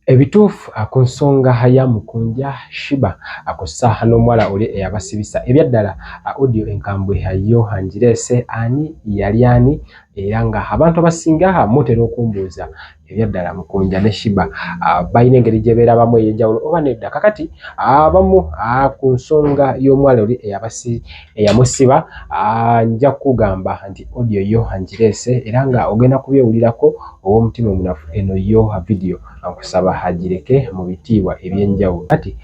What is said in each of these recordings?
Ebituufu ku nsonga ya Mukunja Shiba akussa n'omuwala oli eyabasibisa ebyaddala audio enkambwe yo angireese ani yali ani era nga abantu abasinga mutera okumbuuza ebyaddala Mukunja ne Shiba balina engeri gye beerabamu ey'enjawulo oba nedda kakati abamu ku nsonga y'omuwala oli eyamusiba nja kugamba nti audio yo angireese era nga ogenda kubyewulirako ow'omutima omunafu eno yo video nkusaba hagireke mu bitiibwa ebyenjawulo kati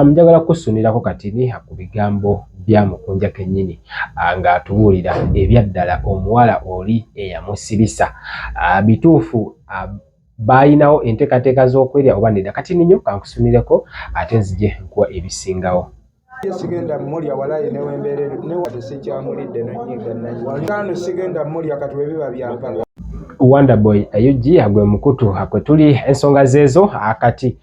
njagala kusunirako katini ku bigambo bya Mukunja kennyini ng'atubuulira ebyaddala omuwala oli eyamusibisa bituufu bayinawo enteekateeka z'okwerya oba nedda kati ninyo kankusunireko ate nzije nkuwa ebisingawo. Sigenda mulya walaye newembeerere newate sikyamulidde nonyiga nanyi sigenda mulya kati webiba byampaga Wonderboy ayuji agwe mukutu kwe tuli ensonga zezo akati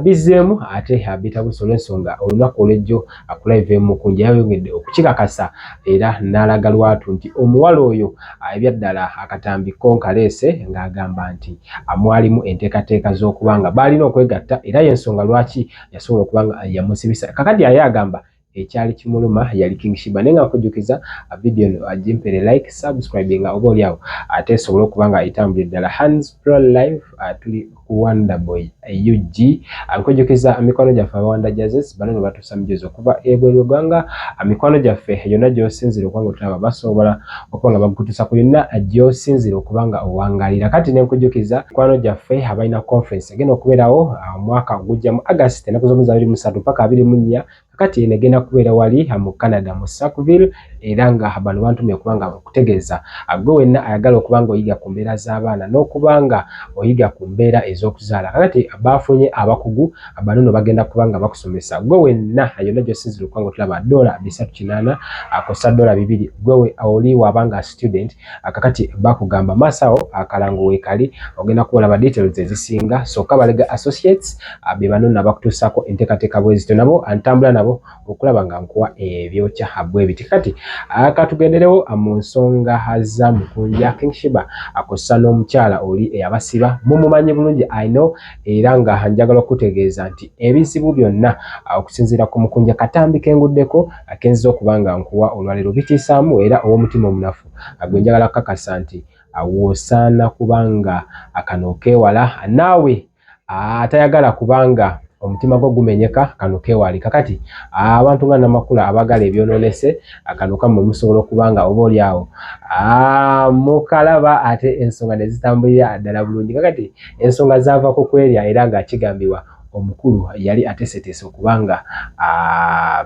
bizeemu ate bitabusolo ensonga olunaku olw'ejjo live Mukunja yayongedde okukikakasa era n'alaga lwatu nti omuwala oyo ebyaddala akatambi konkaleese ng'agamba nti mwalimu enteekateeka z'okubanga balina okwegatta era y'ensonga lwaki yasobola okubanga yamusibisa kakati aye agamba ekyali kimuluma yali King Shiba naye nga nkujjukiza video eno agimpere like subscribe nga oba oliawo ate esobole okubanga etambulira ddala Hands Pro Live tuli ku Wonderboy UG nkujjukiza mikwano gyaffe abawanda Jazz bano batuusa mijezo okuva ebweru eggwanga mikwano gyaffe yonna gy'osinzira okubanga otulaba basobola okubanga bakutuusa ku yonna gy'osinzira okubanga owangalira kati ne nkujjukiza mikwano gyaffe abalina conference egenda okubeerawo omwaka ogujja mu August ennaku z'omwezi 23 paka 24 kati negenda kubeera wali mu Canada mu Sackville era nga bano bantumye okubanga okutegeeza gwe wenna ayagala okubanga oyiga ku mbeera z'abaana n'okubanga oyiga ku mbeera ez'okuzaala kakati bafunye abakugu bano no bagenda kubanga bakusomesa gwe wenna yonna gy'osinzira okubanga otulaba $380 akosa $200 gwe oli wabanga student kakati bakugamba masawo akalango weekali ogenda kuolaba details ezisinga soka balega associates be bano nabakutuusako enteekateeka bwezito nabo antambula nabo okulaba nga nkuwa ebyokya bwe biti kati akatugenderewo mu nsonga za Mukunja King Shiba akosa n'omukyala oli eyabasiba mumumanyi bulungi I know era nga njagala okutegeeza nti ebizibu byonna okusinziira ku Mukunja katambi kenguddeko akenziza okubanga nkuwa olwaleero bitiisaamu era ow'omutima omunafu gwe njagala kakasa nti wosaana kubanga akano keewala naawe atayagala kubanga omutima gwo gumenyeka kano kewali kakati abantu nga namakula abagala ebyonoonese akano kamwe musobola okubanga oba oliawo mukalaba ate ensonga ne zitambulira ddala bulungi kakati ensonga zaava ku kwerya era nga kigambibwa omukulu yali ateeseteese okubanga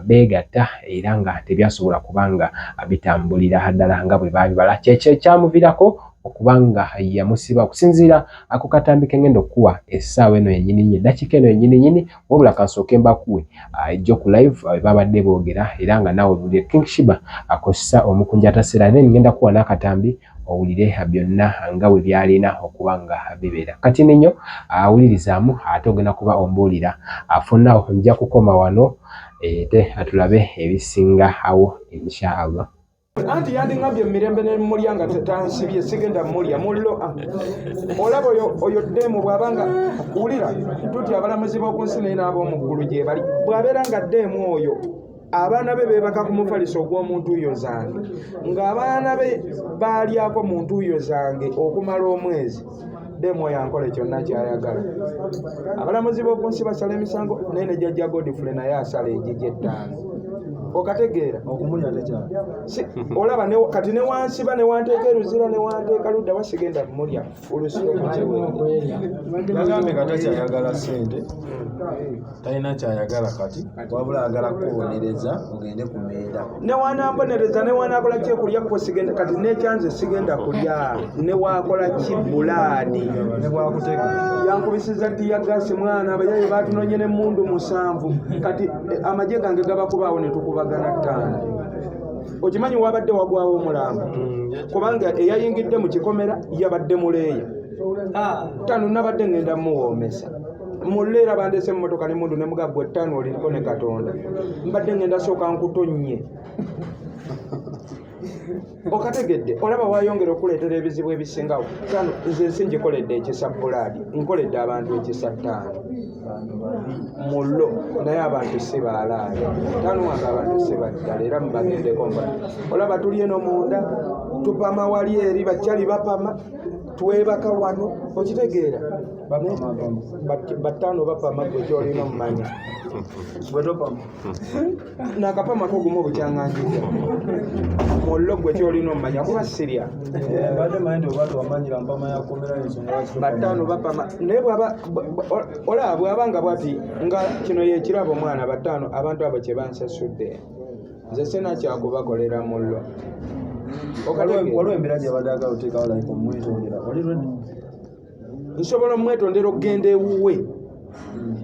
beegatta era nga tebyasobola kubanga bitambulira ddala nga bwe baabibala kyekyo ekyamuviirako okubanga yamusiba okusinziira ku katambi kengenda okuwa essaawa eno yennyini eddakiika eno yennyini wabula kansooke mbakuwe ejjo ku live babadde boogera era nga naawe bulire King Shiba akosa Omukunja ataseera ne ngenda kuwa n'akatambi owulire byonna nga bwe byalina okubanga bibeera kati ninyo awulirizaamu ate ogenda kuba ombuulira afunawo nja kukoma wano te atulabe ebisinga awo inshallah. Anti yandingambye mirembe ne mulya nga tetansibye sigenda mulya mullo olaba oyo demu bwabanga ulira tuti abalamuzi b'okunsi n'ab'omuggulu gye bali bwabeera nga demu oyo abaana be beebaka ku mufaliso ogw'omuntu yo zange ng'abaana be baalyako muntu yo zange okumala omwezi demo yankola kyonna kyayagala abalamuzi b'okunsi basala emisango nene jjajja Godfrey naye asala ejjija 5 okategeera okumulya tekyala olaba ne kati ne wansiba ne wanteeka eruzira ne wanteeka ludda wasigenda mulya olusiyo nagambe kata kyayagala sente talina kyayagala kati wabula agala kubonereza ogende kumeera ne wanambonereza ne wanakola kyekulya ko sigenda kati nekyanze sigenda kulya ne wakola kibulaadi ne bwakuteeka yankubisiza tiyagasi mwana abayayi batunonye n'emmundu 7 kati amagye gange gabakubaawo ne tukubagana 5 okimanyi wabadde wagwawo omulambo kubanga eyayingidde mu kikomera yabadde muleeya tano nabadde ngenda muwoomesa muleera bandese mmotoka ne mundu ne mugabwe 5 oliriko ne Katonda mbadde ngenda sooka nkutonye Okategedde olaba wayongera okuleetera ebizibu ebisingawo. Tano nze sinjikoledde ekisa bulaadi, nkoledde abantu ekisa 5 mullo naye abantu si baalaala. Tano wange abantu si baddala era mubagendeko mba olaba tuli eno munda tupama wali eri bajjali bapama twebaka wano okitegeera batano bapama gwe kyolina omumanya nakapama ko gumu bukyaŋŋanjija mullo gwe kyolina omumanya kuba sirya batano bapama naye olaba bwabanga bwati nga kino yekirabo omwana batano abantu abo kye bansasudde nze sina kyakubakolera mullo waliwo embeera gye baddaga oteekawo like omwetondera nsobola omwetondera okugenda ewuwe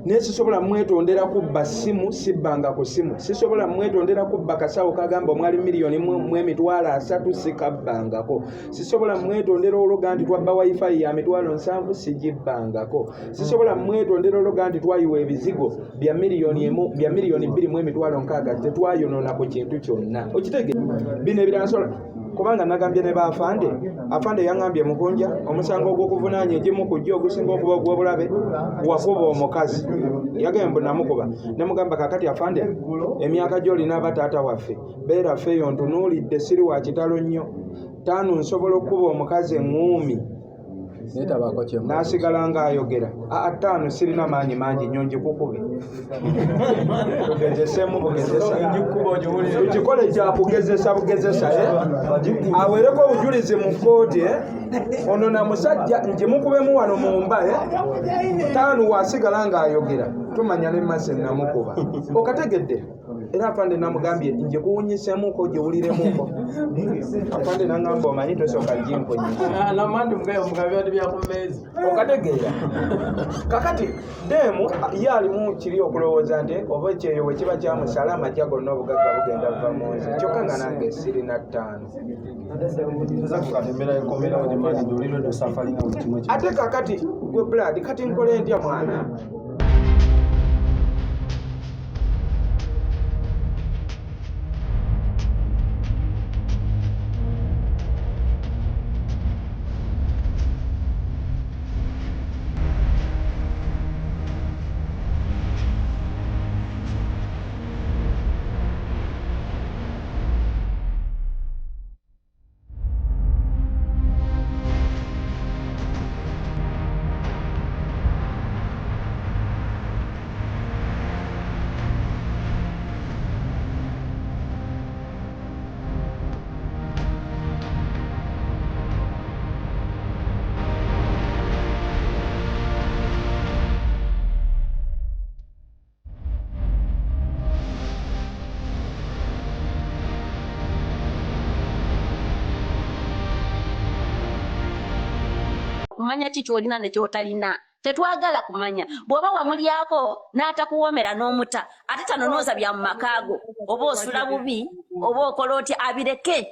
naye sisobola mwetondera kubba simu sibbanga ku simu sisobola mwetondera kubba kasawo kagamba omwali miliyoni mu emitwalo 3 sikabbangako sisobola mwetondera ologa nti twabba wifi ya mitwalo 7 sigibbangako sisobola mwetondera ologa nti twayiwa ebizigo bya miliyoni 2 mu emitwalo 6 tetwayonona ku kintu kyonna okitegeera bino ebiransola kubanga nagambye ne baafande afande yaŋŋambye mukunja omusango ogw'okuvunaanya egimu kujja ogusinga okuba ogw'obulabe wakuba omukazi yagamba namukuba nemugamba kakati afande emyaka gy'olina abataata waffe beera ffeeyo ntunuulidde siri wa kitalo nnyo Tano nsobola okuba omukazi eŋŋuumi nasigala ng'ayogera Tano sirina maanyi mangi nnyo ngikukube tugezesemu bugezesa tukikole kyakugezesa bugezesa aweereko obujulizi mu kkooti ono na musajja ngimukubemu wano mu mba Tano wasigala ng'ayogera tumanya ne mase namukuba okategedde era afande namugambye nje kuwunyisemuko gyewuliremuko afande nangamba omanyi tosooka gimponyisa okategeera kakati demu ye alimu kiri okulowooza nti oba ekyeyo bwe kiba kyamusala amajja gonna obugagga bugenda buva mu nsi kyokka nga nange sirina 5 ate kakati gwe blood kati nkole ndya mwana kumanya kiki olina ne kyotalina tetwagala kumanya bw'oba wamulyako n'atakuwoomera n'omuta ate tanonooza bya mu makaago oba osula bubi oba okola otya abireke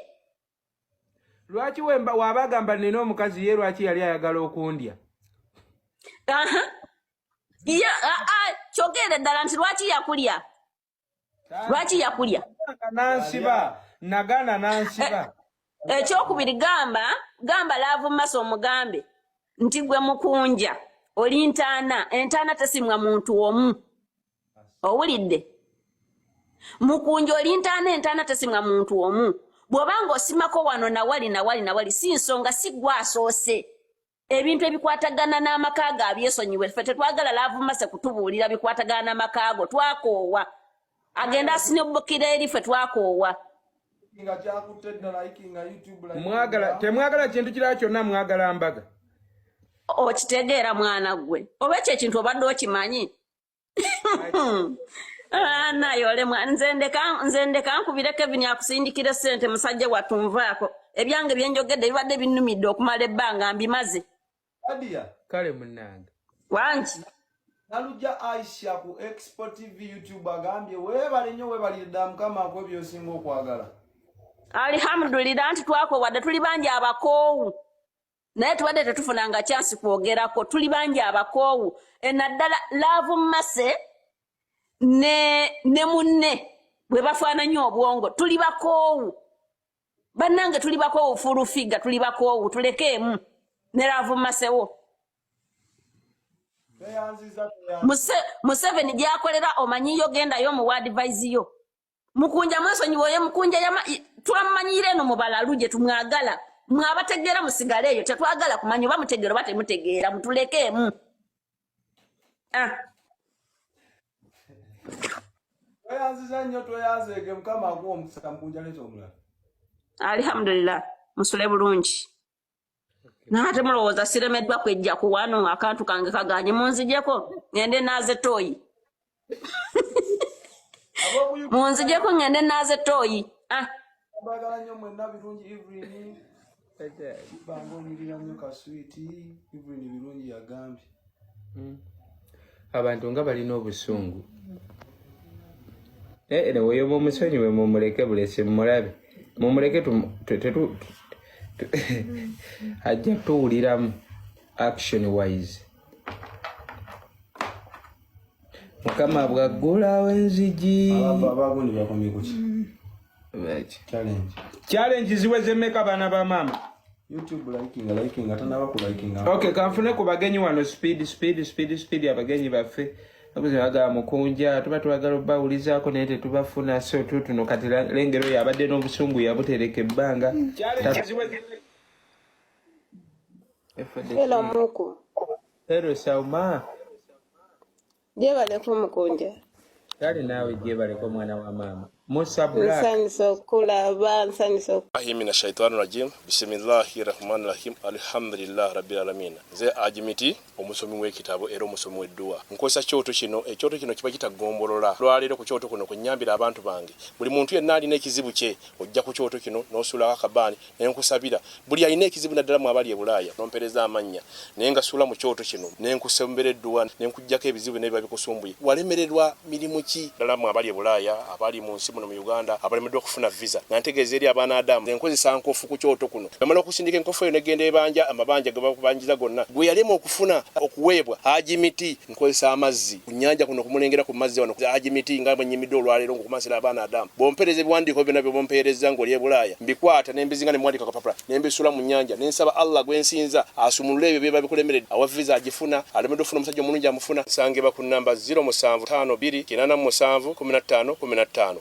lwaki waabagamba nina omukazi ye lwaki yali ayagala okundya kyogere ddala nti lwaki yakulya nansiba nagana nansiba ekyokubiri gamba laavu maso omugambe nti gwe mukunja oli entaana tesimwa muntu omu owulidde mukunja oli entaana tesimwa muntu omu bw'obanga osimako wano nawali si nsonga si gwe asoose ebintu ebikwatagana n'amakaago abyesonyiwe ffe tetwagala laavu mase kutubuulira bikwatagana n'amakaago twakoowa agenda asinobukira eri ffe twakoowa temwagala kintu kirala kyonna mwagala mbaga okitegeera mwana gwe oba ekyo ekintu obadde okimanyi naye olemwa nze ndeka nkubire Kevin akusindikire ssente musajja watunvaako ebyange byenjogedde bibadde binnumidde okumala ebbanga mbimaze kale munnange wangi Naluja Aisha ku Expo TV YouTube agambye weebale nnyo weebalidde mukama akwe by'osinga okwagala alhamdulillah nti twakowadde tuli bangi abakoowu naye tubadde tetufunanga chansi kwogerako tuli bangi abakoowu naddala laavu mase ne munne bwe bafaananya obwongo tuli bakoowu bannange tuli bakoowu fulu figa tuli bakoowu tulekeemu ne Laavu Masewo Museveni gyakolera omanyiyo gendayo mu advise yo Mukunja mwesonyiwoye Mukunja twamanyire eno mu balalu gye tumwagala mwabategeera musigale eyo tetwagala kumanya oba mutegeera oba temutegeera mutulekeemu tweyanziza nnyo tweyanzeege Mukama akuwa omukisa Mukunja leeta omulala alhamdulillah musule bulungi nate mulowooza siremeddwa kwejja ku wano akantu kange kaganye munzijeko ngende naaze toyi munzijeko ngende naaze toyi mbagala nnyo mwenna birungi Evelyn banga onyirira nnyo kaswiti Evelyn birungi yagambye abantu nga balina obusungu neweyo mumusonyiwe mumuleke bulese mumulabe mumuleke ajja tuwuliramu action wise Mukama bwaggulawo enzigi abagundi bakomye kuki challenge ziweze meka bana ba mama YouTube liking atanaba ku liking okay kanfune ku bagenyi wano speed abagenyi baffe akuzaga Mukunja tuba twagala bawulizaako naye tetubafuna so tuno kati lengero yabadde n'obusungu yabutereka ebbanga Hello Muku. Hello Sauma. Jebale ko Mukunja. Kali nawe jebale ko mwana wa mama. Musa Black. Nsaniso kulaba nsaniso. Mina shaitani rajim. Bismillahirrahmanirrahim. Alhamdulillah rabbil alamin. Ze ajimiti omusomi w'ekitabo era omusomi w'edduwa. Nkozesa kyoto kino ekyoto kino kiba kitagombolola. Lwaliro ku kyoto kuno kunyambira abantu bange. Buli muntu yenna alina ekizibu kye ojja ku kyoto kino n'osula akabani n'enkusabira. Buli alina ekizibu naddala mu abali e Bulaaya n'ompereza amanya. Naye nga sula mu kyoto kino n'enkusembera edduwa n'enkujjako ebizibu n'ebiba bikusumbuye. Walemererwa mirimu ki ddala mu abali e Bulaaya abali mu nsi muno mu Uganda abalemeddwa okufuna visa. Nantegeeza eri abaana Adamu enkozesa nkofu ku kyoto kuno. Bamala okusindika enkofu eyo negenda ebanja amabanja ge bakubanjiza gonna. Gwe yalema okufuna okuweebwa ajimiti nkozesa amazzi ku nnyanja kuno kumulengera ku mazzi wano ajimiti nga bwenyimidde olwaleero ngokumasira abaana Adamu bompereza ebiwandiiko byonna bye bompereza ng'oli e Bulaaya mbikwata nembizinga ne mwandika kapapula nembisula mu nnyanja nensaba Allah gwensinza asumulule ebyo byeba bikulemeredde awa visa agifuna alemeddwa okufuna omusajja omulungi amufuna nsangibwa ku namba 0752 887 15 15